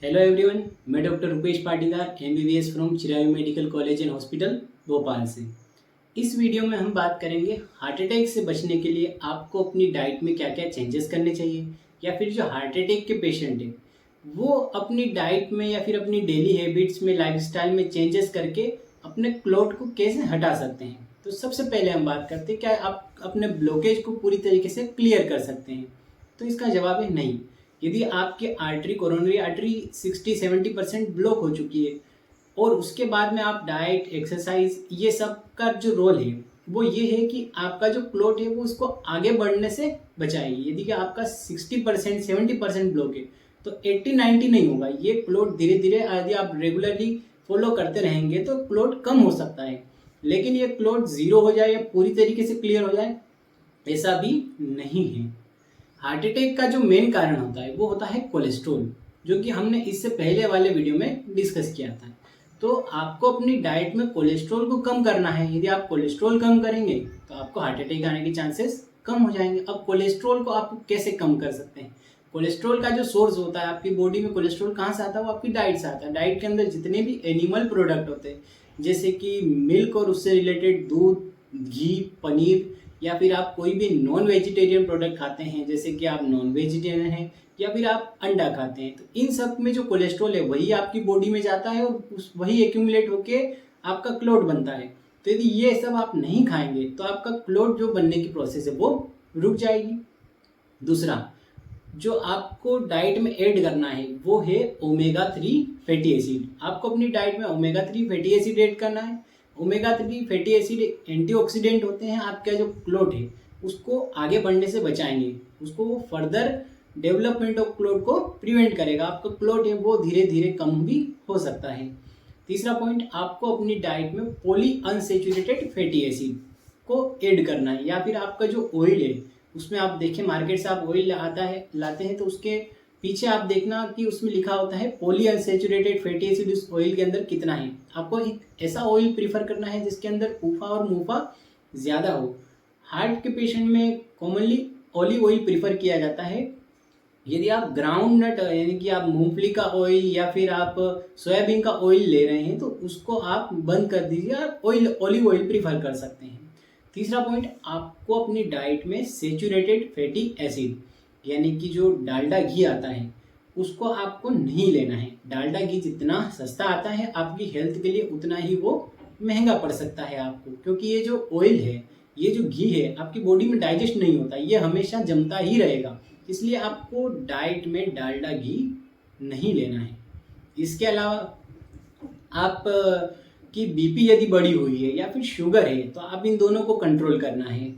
Hello everyone, मैं doctor Rupesh Patidar MBBS from Chirayu medical college and hospital Bhopal से। इस वीडियो में हम बात करेंगे हार्ट अटैक से बचने के लिए आपको अपनी डाइट में क्या क्या चेंजेस करने चाहिए, या फिर जो हार्ट अटैक के पेशेंट हैं वो अपनी डाइट में या फिर अपनी डेली हैबिट्स में, लाइफस्टाइल में चेंजेस करके अपने क्लॉट को कैसे हटा सकते हैं। तो सबसे पहले हम बात करते हैं, क्या आप अपने ब्लॉकेज को पूरी तरीके से क्लियर कर सकते हैं? तो इसका जवाब है नहीं। यदि आपकी आर्टरी, कोरोनरी आर्टरी 60-70% ब्लॉक हो चुकी है और उसके बाद में आप डाइट, एक्सरसाइज, ये सब का जो रोल है वो ये है कि आपका जो क्लॉट है वो उसको आगे बढ़ने से बचाएगी। यदि कि आपका 60% 70% ब्लॉक है तो 80-90 नहीं होगा। ये क्लॉट धीरे धीरे यदि आप रेगुलरली फॉलो करते रहेंगे तो क्लॉट कम हो सकता है, लेकिन ये क्लॉट जीरो हो जाए या पूरी तरीके से क्लियर हो जाए ऐसा भी नहीं है। हार्ट अटैक का जो मेन कारण होता है वो होता है कोलेस्ट्रॉल, जो कि हमने इससे पहले वाले वीडियो में डिस्कस किया था। तो आपको अपनी डाइट में कोलेस्ट्रॉल को कम करना है। यदि आप कोलेस्ट्रॉल कम करेंगे तो आपको हार्ट अटैक आने के चांसेस कम हो जाएंगे। अब कोलेस्ट्रॉल को आप कैसे कम कर सकते हैं? कोलेस्ट्रॉल का जो सोर्स होता है, आपकी बॉडी में कोलेस्ट्रॉल कहाँ से आता है? वो आपकी डाइट से आता है। डाइट के अंदर जितने भी एनिमल प्रोडक्ट होते हैं, जैसे कि मिल्क और उससे रिलेटेड दूध, घी, पनीर, या फिर आप कोई भी नॉन वेजिटेरियन प्रोडक्ट खाते हैं, जैसे कि आप नॉन वेजिटेरियन हैं या फिर आप अंडा खाते हैं, तो इन सब में जो कोलेस्ट्रॉल है वही आपकी बॉडी में जाता है और वही एक्यूमुलेट होके आपका क्लॉट बनता है। तो यदि ये सब आप नहीं खाएंगे तो आपका क्लॉट जो बनने की प्रोसेस है वो रुक जाएगी। दूसरा जो आपको डाइट में ऐड करना है वो है ओमेगा 3 फैटी एसिड। आपको अपनी डाइट में ओमेगा 3 फैटी एसिड ऐड करना है। ओमेगा 3 फैटी एसिड एंटीऑक्सीडेंट होते हैं, आपका जो क्लॉट है उसको आगे बढ़ने से बचाएंगे, उसको वो फर्दर डेवलपमेंट ऑफ क्लॉट को प्रिवेंट करेगा। आपका क्लॉट है वो धीरे धीरे कम भी हो सकता है। तीसरा पॉइंट, आपको अपनी डाइट में पॉली अनसेचुरेटेड फैटी एसिड को ऐड करना है, या फिर आपका जो ऑयल है उसमें आप देखें, मार्केट से आप ऑयल लाते हैं तो उसके पीछे आप देखना कि उसमें लिखा होता है पॉली अनसेचुरेटेड फैटी एसिड उस ऑयल के अंदर कितना है। आपको एक ऐसा ऑयल प्रीफर करना है जिसके अंदर ऊफा और मूफा ज़्यादा हो। हार्ट के पेशेंट में कॉमनली ऑलिव ऑयल प्रीफर किया जाता है। यदि आप ग्राउंड नट यानी कि आप मूंगफली का ऑयल या फिर आप सोयाबीन का ऑयल ले रहे हैं तो उसको आप बंद कर दीजिए, आप ऑलिव ऑयल प्रीफर कर सकते हैं। तीसरा पॉइंट, आपको अपनी डाइट में सेचुरेटेड फैटी एसिड यानी कि जो डालडा घी आता है उसको आपको नहीं लेना है। डालडा घी जितना सस्ता आता है आपकी हेल्थ के लिए उतना ही वो महंगा पड़ सकता है आपको, क्योंकि ये जो ऑयल है, ये जो घी है, आपकी बॉडी में डाइजेस्ट नहीं होता, ये हमेशा जमता ही रहेगा। इसलिए आपको डाइट में डालडा घी नहीं लेना है। इसके अलावा आप की बीपी यदि बढ़ी हुई है या फिर शुगर है तो आप इन दोनों को कंट्रोल करना है।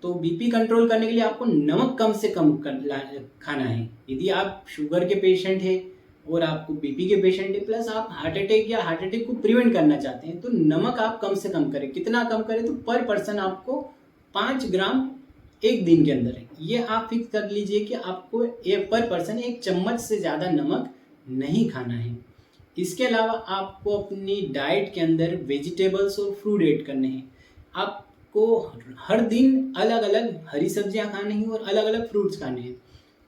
तो बीपी कंट्रोल करने के लिए आपको नमक कम से कम खाना है। यदि आप शुगर के पेशेंट हैं और आपको बीपी के पेशेंट है, प्लस आप हार्ट अटैक को प्रिवेंट करना चाहते हैं, तो नमक आप कम से कम करें। कितना कम करें? तो पर पर्सन आपको 5 ग्राम एक दिन के अंदर है, ये आप फिक्स कर लीजिए कि आपको पर पर्सन 1 चम्मच से ज़्यादा नमक नहीं खाना है। इसके अलावा आपको अपनी डाइट के अंदर वेजिटेबल्स और फ्रूट ऐड करने हैं। आपको हर दिन अलग अलग हरी सब्जियां खानी हैं और अलग अलग फ्रूट्स खाने हैं।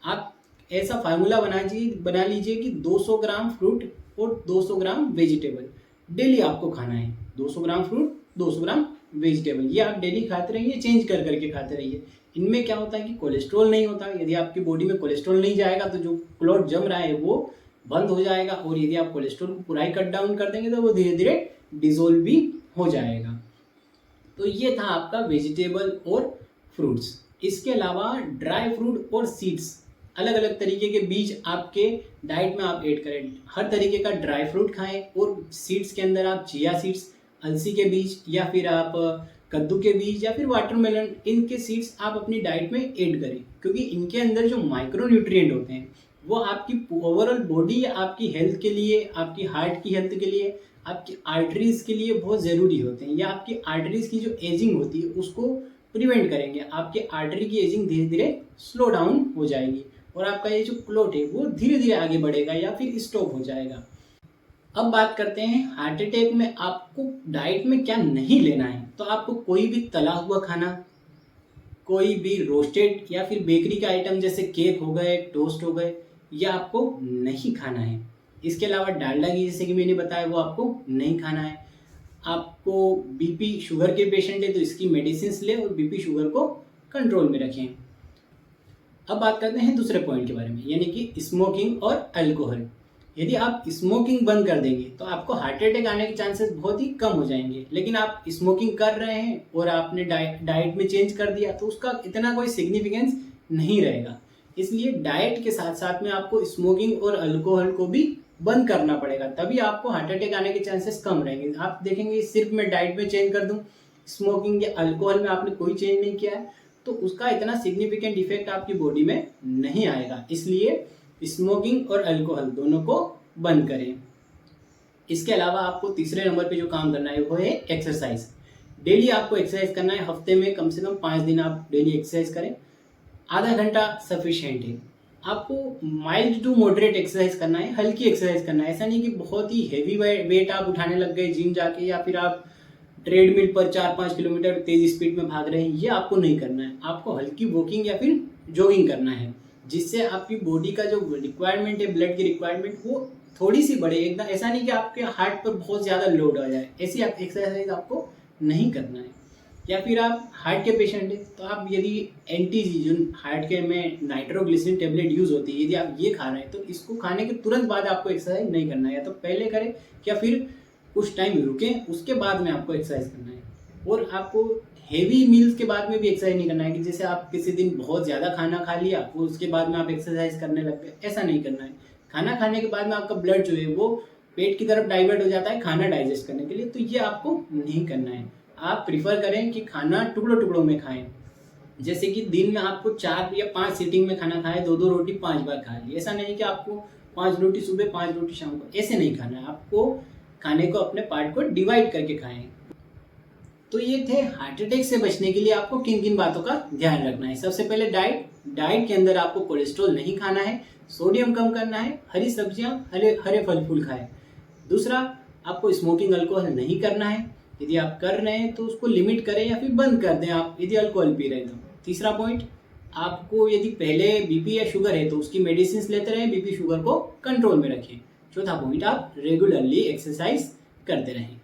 आप ऐसा फार्मूला बना लीजिए कि 200 ग्राम फ्रूट और 200 ग्राम वेजिटेबल डेली आपको खाना है। 200 ग्राम फ्रूट, 200 ग्राम वेजिटेबल, ये आप डेली खाते रहिए, चेंज कर करके खाते रहिए। इनमें क्या होता है कि कोलेस्ट्रॉल नहीं होता। यदि आपकी बॉडी में कोलेस्ट्रॉल नहीं जाएगा तो जो क्लॉट जम रहा है वो बंद हो जाएगा, और यदि आप कोलेस्ट्रॉल को पूरा ही कट डाउन कर देंगे तो वो धीरे धीरे डिजोल्व भी हो जाएगा। तो ये था आपका वेजिटेबल और फ्रूट्स। इसके अलावा ड्राई फ्रूट और सीड्स, अलग अलग तरीके के बीज आपके डाइट में आप ऐड करें। हर तरीके का ड्राई फ्रूट खाएं, और सीड्स के अंदर आप चिया सीड्स, अलसी के बीज, या फिर आप कद्दू के बीज, या फिर वाटरमेलन, इनके सीड्स आप अपनी डाइट में ऐड करें, क्योंकि इनके अंदर जो माइक्रो न्यूट्रिएंट होते हैं वो आपकी ओवरऑल बॉडी, आपकी हेल्थ के लिए, आपकी हार्ट की हेल्थ के लिए, आपकी आर्टरीज के लिए बहुत ज़रूरी होते हैं। या आपकी आर्टरीज की जो एजिंग होती है उसको प्रिवेंट करेंगे। आपके आर्टरी की एजिंग धीरे धीरे स्लो डाउन हो जाएगी और आपका ये जो क्लॉट है वो धीरे धीरे आगे बढ़ेगा या फिर स्टॉप हो जाएगा। अब बात करते हैं हार्ट अटैक में आपको डाइट में क्या नहीं लेना है। तो आपको कोई भी तला हुआ खाना, कोई भी रोस्टेड या फिर बेकरी का आइटम जैसे केक हो गए, टोस्ट हो गए, ये आपको नहीं खाना है। इसके अलावा डालडा घी जैसे कि मैंने बताया वो आपको नहीं खाना है। आपको बीपी शुगर के पेशेंट है तो इसकी मेडिसिन ले और बीपी शुगर को कंट्रोल में रखें। अब बात करते हैं दूसरे पॉइंट के बारे में, यानी कि स्मोकिंग और अल्कोहल। यदि आप स्मोकिंग बंद कर देंगे तो आपको हार्ट अटैक आने के चांसेस बहुत ही कम हो जाएंगे। लेकिन आप स्मोकिंग कर रहे हैं और आपने डाइट में चेंज कर दिया तो उसका इतना कोई सिग्निफिकेंस नहीं रहेगा। इसलिए डाइट के साथ साथ में आपको स्मोकिंग और अल्कोहल को भी बंद करना पड़ेगा, तभी आपको हार्ट अटैक आने के चांसेस कम रहेंगे। आप देखेंगे सिर्फ मैं डाइट में चेंज कर दूं, स्मोकिंग या अल्कोहल में आपने कोई चेंज नहीं किया है तो उसका इतना सिग्निफिकेंट इफेक्ट आपकी बॉडी में नहीं आएगा। इसलिए स्मोकिंग और अल्कोहल दोनों को बंद करें। इसके अलावा आपको तीसरे नंबर पे जो काम करना है वो है एक्सरसाइज। डेली आपको एक्सरसाइज करना है, हफ्ते में कम से कम 5 दिन आप डेली एक्सरसाइज करें। आधा घंटा सफिशिएंट है। आपको माइल्ड टू मॉडरेट एक्सरसाइज करना है, हल्की एक्सरसाइज करना है। ऐसा नहीं कि बहुत ही हैवी वेट आप उठाने लग गए जिम जाके, या फिर आप ट्रेडमिल पर 4-5 किलोमीटर तेज स्पीड में भाग रहे हैं, ये आपको नहीं करना है। आपको हल्की वॉकिंग या फिर जॉगिंग करना है, जिससे आपकी बॉडी का जो रिक्वायरमेंट है, ब्लड की रिक्वायरमेंट, वो थोड़ी सी बढ़े। एकदम ऐसा नहीं कि आपके हार्ट पर बहुत ज़्यादा लोड आ जाए, ऐसी एक्सरसाइज आपको नहीं करना है। या फिर आप हार्ट के पेशेंट हैं तो आप यदि एंटीजी जो हार्ट के में नाइट्रोग्लिसरीन टेबलेट यूज़ होती है, यदि आप ये खा रहे हैं तो इसको खाने के तुरंत बाद आपको एक्सरसाइज नहीं करना है। या तो पहले करें या फिर कुछ टाइम रुकें, उसके बाद में आपको एक्सरसाइज करना है। और आपको हेवी मील्स के बाद में भी एक्सरसाइज नहीं करना है कि जैसे आप किसी दिन बहुत ज़्यादा खाना खा लिया और उसके बाद में आप एक्सरसाइज करने लग गए, ऐसा नहीं करना है। खाना खाने के बाद में आपका ब्लड जो है वो पेट की तरफ डाइवर्ट हो जाता है खाना डाइजेस्ट करने के लिए, तो ये आपको नहीं करना है। आप प्रिफर करें कि खाना टुकड़ों टुकड़ों में खाएं। जैसे कि दिन में आपको 4 या 5 सीटिंग में खाना खाएं, 2-2 रोटी 5 बार खा ली। ऐसा नहीं कि आपको 5 रोटी सुबह 5 रोटी शाम को, ऐसे नहीं खाना है। आपको खाने को अपने पार्ट को डिवाइड करके खाएं। तो ये थे हार्ट अटैक से बचने के लिए आपको किन किन बातों का ध्यान रखना है। सबसे पहले डाइट के अंदर आपको कोलेस्ट्रॉल नहीं खाना है, सोडियम कम करना है, हरी सब्जियां, हरे फल फूल खाएं। दूसरा, आपको स्मोकिंग अल्कोहल नहीं करना है। यदि आप कर रहे हैं तो उसको लिमिट करें या फिर बंद कर दें आप यदि अल्कोहल पी रहे हैं तो। तीसरा पॉइंट, आपको यदि पहले बीपी या शुगर है तो उसकी मेडिसिन लेते रहें, बीपी शुगर को कंट्रोल में रखें। चौथा पॉइंट, आप रेगुलरली एक्सरसाइज करते रहें।